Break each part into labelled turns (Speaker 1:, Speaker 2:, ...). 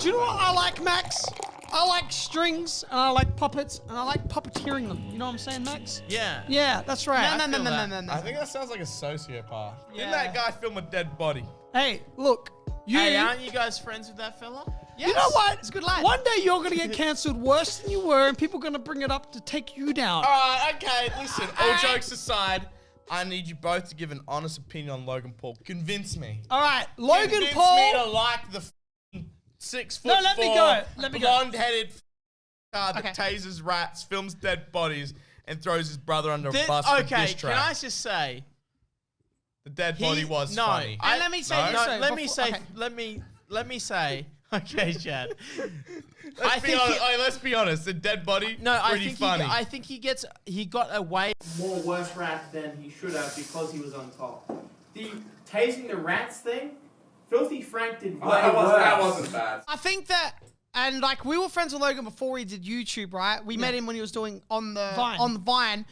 Speaker 1: Do you know what I like, Max? I like strings, and I like puppets, and I like puppeteering them. You know what I'm saying, Max?
Speaker 2: Yeah.
Speaker 1: Yeah, that's right.
Speaker 2: No.
Speaker 3: I think that sounds like a sociopath. Didn't that guy film a dead body?
Speaker 1: Hey, look.
Speaker 2: Hey, aren't you guys friends with that fella?
Speaker 1: Yes. You know what?
Speaker 2: It's a good lad.
Speaker 1: One day you're going to get cancelled worse than you were, and people are going to bring it up to take you down.
Speaker 3: All right, okay, listen, all jokes aside, I need you both to give an honest opinion on Logan Paul. Convince me.
Speaker 1: All right, Logan
Speaker 3: Convince
Speaker 1: Paul.
Speaker 3: me to like the 6 foot
Speaker 1: let me go. Let me go.
Speaker 3: blonde-headed that tases rats, films dead bodies, and throws his brother under a bus for diss track.
Speaker 2: Can I just say...
Speaker 3: The dead body was funny.
Speaker 1: And let me say this.
Speaker 2: Let me say. Okay, Chad.
Speaker 3: Let's be honest. The dead body. Pretty funny.
Speaker 2: I think he got away more worse rap than he should have because he was on top. The tasing the rats thing, Filthy Frank did way worse.
Speaker 3: That wasn't bad.
Speaker 1: I think that, and like we were friends with Logan before he did YouTube, right? We met him when he was doing on the Vine.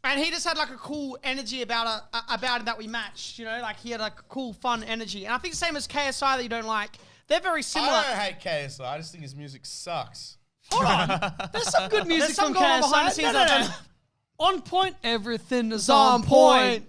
Speaker 1: And he just had like a cool energy about it that we matched, you know? Like he had like a cool, fun energy. And I think the same as KSI that you don't like. They're very similar.
Speaker 3: I don't hate KSI. I just think his music sucks.
Speaker 1: Hold on. There's some good music from KSI. Behind the scenes. No. On point. Everything is on point.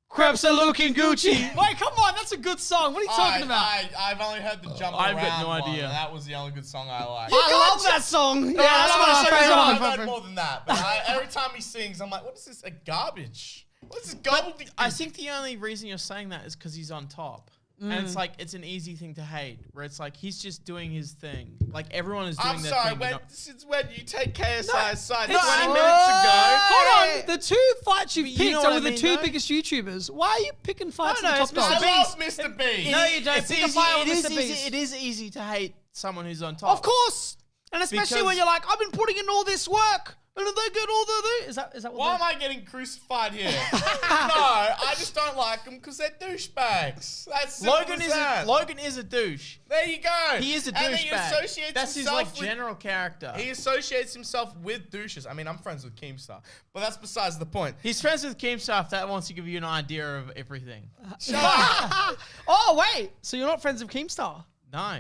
Speaker 1: Crepes are looking Gucci. Wait, come on. That's a good song. What are you talking about?
Speaker 3: I've only heard the jump around.
Speaker 2: I've got no idea.
Speaker 3: That was the only good song I like.
Speaker 1: I love that song. Yeah, that's my favorite
Speaker 3: I've
Speaker 1: song.
Speaker 3: heard more than that. But every time he sings, I'm like, what is this? A garbage? What is this garbage?
Speaker 2: I think the only reason you're saying that is because he's on top. And it's like, it's an easy thing to hate, where it's like, he's just doing his thing. Like, everyone is doing their thing.
Speaker 3: Since when you take KSI's side 20
Speaker 1: it's-
Speaker 3: minutes ago?
Speaker 1: Hold on. The two fights you
Speaker 2: You
Speaker 1: picked
Speaker 2: know what
Speaker 1: are with
Speaker 2: I
Speaker 1: the
Speaker 2: mean,
Speaker 1: two
Speaker 2: though?
Speaker 1: biggest YouTubers. Why are you picking fights
Speaker 2: No,
Speaker 1: in the
Speaker 2: it's
Speaker 1: top
Speaker 2: Mr.
Speaker 1: guys?
Speaker 3: I love Mr. B.
Speaker 2: No, you don't.
Speaker 1: It's easy.
Speaker 2: It is easy to hate someone who's on top.
Speaker 1: Of course. And especially
Speaker 2: Because-
Speaker 1: when you're like, I've been putting in all this work. And they get all the... Is that what
Speaker 3: Why am I getting crucified here? No, I just don't like them because they're douchebags. That's simple as that.
Speaker 2: Logan is a douche.
Speaker 3: There you go.
Speaker 2: He is a
Speaker 3: And then he
Speaker 2: douchebag.
Speaker 3: associates
Speaker 2: That's his
Speaker 3: himself
Speaker 2: like
Speaker 3: with-
Speaker 2: general character.
Speaker 3: He associates himself with douches. I mean, I'm friends with Keemstar, but that's besides the point.
Speaker 2: He's friends with Keemstar. That wants to give you an idea of everything.
Speaker 3: Shut up.
Speaker 1: Oh, wait. So you're not friends with Keemstar?
Speaker 2: No.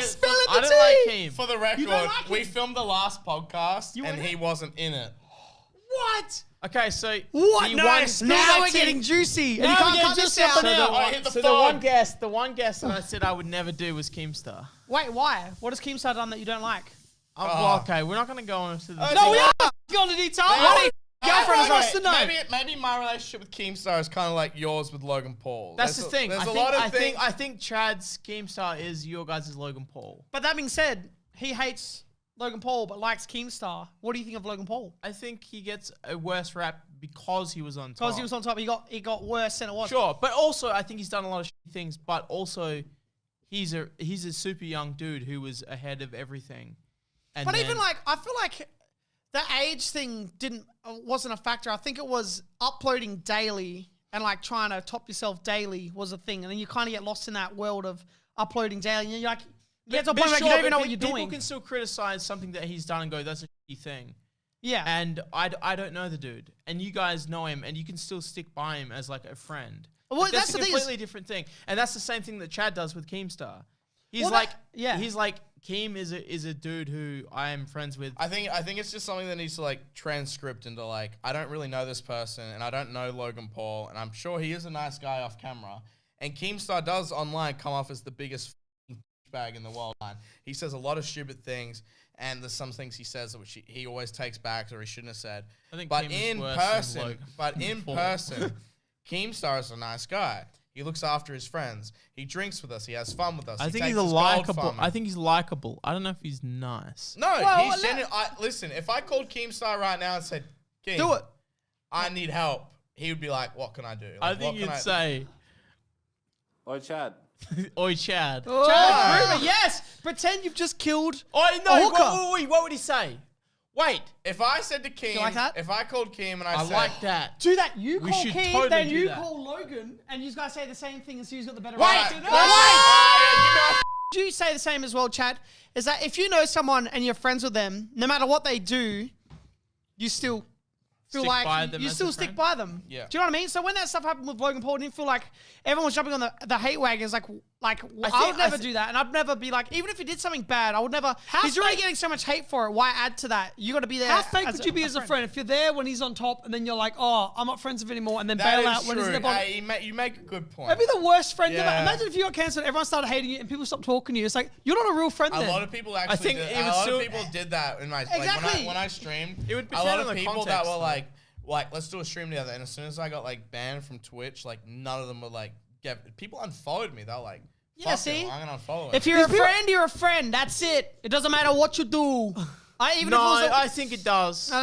Speaker 1: Spill it
Speaker 2: I
Speaker 1: the
Speaker 2: don't like
Speaker 1: tea.
Speaker 2: Keem.
Speaker 3: For the record,
Speaker 1: like
Speaker 3: we
Speaker 1: him?
Speaker 3: filmed the last podcast
Speaker 1: You
Speaker 3: and
Speaker 1: in
Speaker 3: he
Speaker 1: it?
Speaker 3: wasn't in it.
Speaker 1: What?
Speaker 2: Okay, so
Speaker 1: What?
Speaker 2: he
Speaker 1: No,
Speaker 2: won.
Speaker 1: now we're getting juicy. And you
Speaker 3: Now
Speaker 1: can't
Speaker 3: we're
Speaker 1: cut
Speaker 3: getting
Speaker 1: this
Speaker 3: juicy.
Speaker 1: out.
Speaker 3: So the- I hit the phone.
Speaker 2: the one guest that I said I would never do was Keemstar.
Speaker 1: Wait, why? What has Keemstar done that you don't like?
Speaker 2: Well, okay, we're not going to go on to the.
Speaker 1: No, we are going to detail. Girlfriend wants to know.
Speaker 3: Maybe my relationship with Keemstar is kind of like yours with Logan Paul.
Speaker 2: That's the thing.
Speaker 3: There's
Speaker 2: I
Speaker 3: a
Speaker 2: think,
Speaker 3: lot of
Speaker 2: I
Speaker 3: things.
Speaker 2: think I think Chad's Keemstar is your guys' Logan Paul.
Speaker 1: But that being said, he hates Logan Paul but likes Keemstar. What do you think of Logan Paul?
Speaker 2: I think he gets a worse rap because he was on top.
Speaker 1: Because he was on top, he got worse than it was.
Speaker 2: Sure, but also I think he's done a lot of shitty things. But also, he's a super young dude who was ahead of everything. And
Speaker 1: But
Speaker 2: then,
Speaker 1: even like, I feel like the age thing wasn't a factor. I think it was uploading daily and like trying to top yourself daily was a thing. And then you kind of get lost in that world of uploading daily. And you're like, you get to a point where you don't even know what you're doing.
Speaker 2: People can still criticize something that he's done and go, that's a shitty thing.
Speaker 1: Yeah.
Speaker 2: And I don't know the dude. And you guys know him and you can still stick by him as like a friend.
Speaker 1: Well,
Speaker 2: Like,
Speaker 1: that's
Speaker 2: that's
Speaker 1: the
Speaker 2: a
Speaker 1: thing
Speaker 2: completely different thing. And that's the same thing that Chad does with Keemstar. He's
Speaker 1: Well,
Speaker 2: like,
Speaker 1: yeah.
Speaker 2: he's like, Keem is a dude who I am friends with.
Speaker 3: I think it's just something that needs to like transcript into like, I don't really know this person and I don't know Logan Paul and I'm sure he is a nice guy off camera. And Keemstar does online come off as the biggest bag in the world. He says a lot of stupid things and there's some things he says which he always takes back or he shouldn't have said.
Speaker 2: I think
Speaker 3: But
Speaker 2: Keem is
Speaker 3: in
Speaker 2: worse
Speaker 3: person,
Speaker 2: than Logan.
Speaker 3: Keemstar is a nice guy. He looks after his friends. He drinks with us. He has fun with us.
Speaker 2: I
Speaker 3: He
Speaker 2: think
Speaker 3: takes
Speaker 2: he's a
Speaker 3: us gold
Speaker 2: likable.
Speaker 3: farming.
Speaker 2: I think he's likable. I don't know if he's nice.
Speaker 3: No,
Speaker 1: Well,
Speaker 3: he's genuine. Listen, if I called Keemstar right now and said, Keem,
Speaker 1: Do it.
Speaker 3: I need help, he would be like, what can I do?
Speaker 2: I
Speaker 3: Like,
Speaker 2: think
Speaker 3: what
Speaker 2: you'd
Speaker 3: can
Speaker 2: say,
Speaker 4: Oi, Chad.
Speaker 2: "Oi, Chad."
Speaker 1: Chad, prove it. Yes. Pretend you've just killed
Speaker 2: Oh
Speaker 1: a
Speaker 2: no!
Speaker 1: hooker.
Speaker 2: Wait, what would he say? Wait,
Speaker 3: If I said to Keem,
Speaker 1: like that?
Speaker 3: if I called Keem and I
Speaker 2: I
Speaker 3: said,
Speaker 2: like that.
Speaker 1: Do that. You
Speaker 2: We
Speaker 1: call
Speaker 2: should
Speaker 1: Keem,
Speaker 2: totally
Speaker 1: then
Speaker 2: do
Speaker 1: you
Speaker 2: that.
Speaker 1: call Logan, and you guys say the same thing and see who's got the better
Speaker 3: Wait,
Speaker 1: reaction. Do you say the same as well, Chad? Is that if you know someone and you're friends with them, no matter what they do, you still feel
Speaker 5: Stick
Speaker 1: like
Speaker 5: by them
Speaker 1: you
Speaker 5: as
Speaker 1: still
Speaker 5: a
Speaker 1: stick
Speaker 5: friend?
Speaker 1: by them.
Speaker 3: Yeah.
Speaker 1: Do you know what I mean? So when that stuff happened with Logan Paul, it didn't feel like everyone was jumping on the hate wagon. It's like I would never do that, and I'd never be like, even if he did something bad, I would never. He's already getting so much hate for it. Why add to that? You got to be there.
Speaker 6: How fake would you be as a friend if you're there when he's on top and then you're like, oh, I'm not friends with him anymore, and then
Speaker 3: That
Speaker 6: bail
Speaker 3: is
Speaker 6: out when he's in
Speaker 3: true.
Speaker 6: the bottom?
Speaker 3: Hey, you make a good point.
Speaker 6: That'd be the worst friend ever.
Speaker 3: Yeah.
Speaker 6: Imagine if you got cancelled, everyone started hating you, and people stopped talking to you. It's like, you're not a real friend
Speaker 3: A
Speaker 6: then.
Speaker 3: lot of people actually
Speaker 5: think
Speaker 3: did,
Speaker 5: it
Speaker 3: a
Speaker 5: would
Speaker 3: lot
Speaker 5: still-
Speaker 3: of people did that in my
Speaker 1: Exactly.
Speaker 3: when I streamed.
Speaker 5: It would
Speaker 3: a lot
Speaker 5: depend
Speaker 3: of
Speaker 5: on the
Speaker 3: people
Speaker 5: context,
Speaker 3: that were
Speaker 5: though.
Speaker 3: like let's do a stream together. And as soon as I got like banned from Twitch, like none of them were like people unfollowed me. They're like,
Speaker 1: Yeah,
Speaker 3: fuck
Speaker 1: see?
Speaker 3: it, I'm gonna unfollow him.
Speaker 1: If you're a friend, you're a friend. That's it. It doesn't matter what you do. Even
Speaker 5: No,
Speaker 1: if it was
Speaker 5: I think it does.
Speaker 1: for me,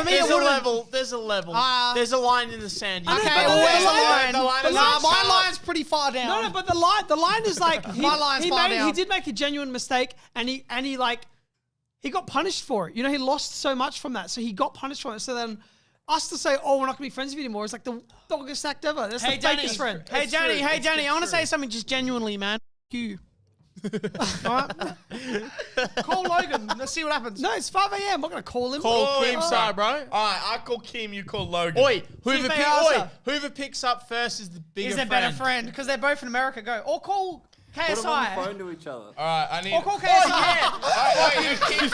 Speaker 5: There's
Speaker 1: it
Speaker 5: a
Speaker 1: would've-
Speaker 5: level. There's a level. There's a line in the sand. You
Speaker 1: Okay,
Speaker 5: can go
Speaker 1: well,
Speaker 5: there.
Speaker 1: where's the line?
Speaker 3: The line is
Speaker 1: Nah,
Speaker 3: not
Speaker 1: my
Speaker 3: sharp.
Speaker 1: line's pretty far down.
Speaker 6: No, but the line is like
Speaker 1: My line's far down.
Speaker 6: he did make a genuine mistake, and he like he got punished for it. You know, he lost so much from that, so he got punished for it. So then us to say, oh, we're not gonna be friends with you anymore, is like the doggest act ever. That's
Speaker 1: Hey,
Speaker 6: the
Speaker 1: Danny.
Speaker 6: fakest friend.
Speaker 1: Hey,
Speaker 5: It's
Speaker 1: Danny.
Speaker 5: true.
Speaker 1: Hey,
Speaker 5: It's
Speaker 1: Danny. I want to
Speaker 5: true.
Speaker 1: say something just genuinely, man. You. Alright? Call Logan. Let's see what happens.
Speaker 6: No, it's 5 a.m. I'm not gonna call him.
Speaker 5: Call Kim,
Speaker 3: bro.
Speaker 5: sorry, bro.
Speaker 3: All right, I call Kim, you call Logan.
Speaker 5: Oi, whoever,
Speaker 1: they answer.
Speaker 5: whoever picks up first is the bigger
Speaker 1: He's a better friend because they're both in America. Go. Or call
Speaker 4: Put them on the
Speaker 1: KSI.
Speaker 4: phone to each other.
Speaker 3: All right, I need.
Speaker 1: Or call KSI.
Speaker 3: Wait, Kim's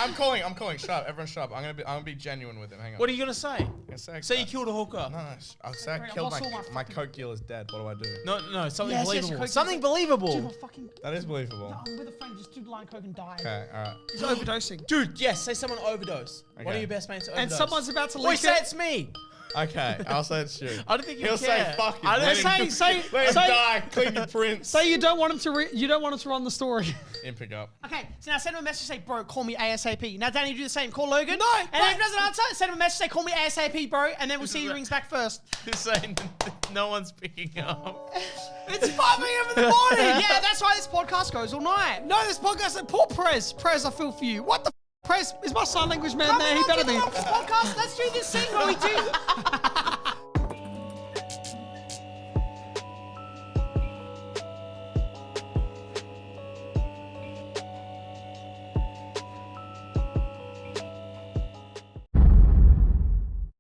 Speaker 3: I'm calling. Shut up, everyone. Shut up. I'm gonna be genuine with him. Hang on.
Speaker 5: What are you gonna say?
Speaker 3: I'm gonna say,
Speaker 5: Say you killed a hooker.
Speaker 3: No, I'll say I
Speaker 1: Wait, I
Speaker 3: killed
Speaker 1: lost all
Speaker 3: my
Speaker 1: my
Speaker 3: coke dealer's dead. What do I do?
Speaker 5: No, something
Speaker 1: Yes,
Speaker 5: believable.
Speaker 1: Coke
Speaker 5: Something
Speaker 1: Dude,
Speaker 5: believable.
Speaker 1: I fucking.
Speaker 3: That is believable.
Speaker 1: I'm with a friend. Just do line coke and die.
Speaker 3: Okay, all right.
Speaker 6: He's overdosing.
Speaker 5: Dude, yes, say someone overdose. One
Speaker 3: Okay.
Speaker 5: of your best mates overdose.
Speaker 6: And someone's about to
Speaker 5: Oi,
Speaker 6: leak
Speaker 5: say
Speaker 6: it.
Speaker 5: it's me.
Speaker 3: Okay, I'll say it's you.
Speaker 5: I don't think you
Speaker 3: He'll
Speaker 5: care.
Speaker 3: say fuck you.
Speaker 5: I don't
Speaker 3: Let
Speaker 5: say-
Speaker 3: him-
Speaker 6: say-
Speaker 3: let him
Speaker 6: say-
Speaker 3: die. Clean your prints.
Speaker 6: Say you don't want him to. You don't want him to run the story.
Speaker 3: In pickup.
Speaker 1: Okay, so now send him a message, say, bro, call me ASAP. Now, Danny, do the same. Call Logan.
Speaker 6: No,
Speaker 1: And then if he doesn't answer, send him a message, say, call me ASAP, bro. And then we'll see who rings back first.
Speaker 5: This ain't, no one's picking up.
Speaker 1: It's 5 a.m. in the morning. Yeah, that's why this podcast goes all night.
Speaker 6: No, this podcast said, poor Prez. Prez, I feel for you. What the Prez? Is my sign language man
Speaker 1: Come
Speaker 6: there?
Speaker 1: on,
Speaker 6: He better
Speaker 1: get
Speaker 6: be.
Speaker 1: on this podcast. Let's do this thing where we do.